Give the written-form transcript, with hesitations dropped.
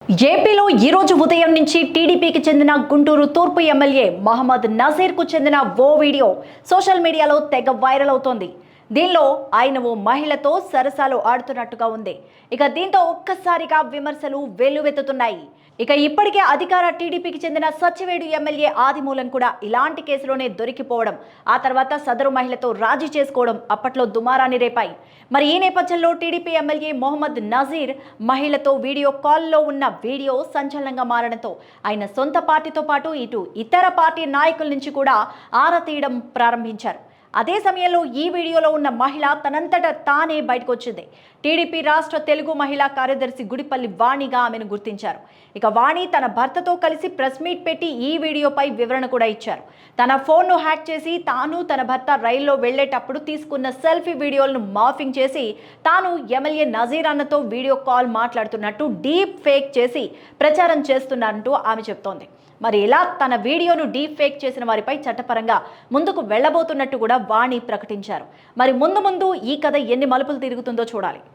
ఏపీలో ఈ రోజు ఉదయం నుంచి టీడీపీకి చెందిన గుంటూరు తూర్పు ఎమ్మెల్యే మహమ్మద్ నజీర్కు చెందిన ఓ వీడియో సోషల్ మీడియాలో తెగ వైరల్ అవుతోంది. దీనిలో ఆయన ఓ మహిళతో సరసాలు ఆడుతున్నట్టుగా ఉంది. దీంతో ఒక్కసారిగా విమర్శలు వెల్లువెత్తుతున్నాయి. ఇప్పటికే అధికార టీడీపీకి చెందిన సచ్చివేడు ఎమ్మెల్యే ఆదిమూలం కూడా ఇలాంటి కేసులోనే దొరికిపోవడం, ఆ తర్వాత సదరు మహిళతో రాజీ చేసుకోవడం అప్పట్లో దుమారాన్ని రేపాయి. మరి ఈ నేపథ్యంలో టీడీపీ ఎమ్మెల్యే మొహమ్మద్ నజీర్ మహిళతో వీడియో కాల్లో ఉన్న వీడియో సంచలనంగా మారడంతో ఆయన సొంత పార్టీతో పాటు ఇతర పార్టీ నాయకుల నుంచి కూడా ఆరా తీయడం ప్రారంభించారు. అదే సమయంలో ఈ వీడియోలో ఉన్న మహిళ తనంతట తానే బయటకు వచ్చింది. టీడీపీ రాష్ట్ర తెలుగు మహిళా కార్యదర్శి గుడిపల్లి వాణిగా ఆమెను గుర్తించారు. వాణి తన భర్తతో కలిసి ప్రెస్ మీట్ పెట్టి ఈ వీడియోపై వివరణ కూడా ఇచ్చారు. తన ఫోన్ను హ్యాక్ చేసి తాను తన భర్త రైల్లో వెళ్లేటప్పుడు తీసుకున్న సెల్ఫీ వీడియోలను మార్ఫింగ్ చేసి తాను ఎమ్మెల్యే నజీర్ అన్నతో వీడియో కాల్ మాట్లాడుతున్నట్టు డీప్ ఫేక్ చేసి ప్రచారం చేస్తున్నారంటూ ఆమె చెప్తోంది. మరి ఇలా తన వీడియోను డీప్ ఫేక్ చేసిన వారిపై చట్టపరంగా ముందుకు వెళ్లబోతున్నట్టు కూడా వాణి ప్రకటించారు. మరి ముందు ఈ కథ ఎన్ని మలుపులు తిరుగుతుందో చూడాలి.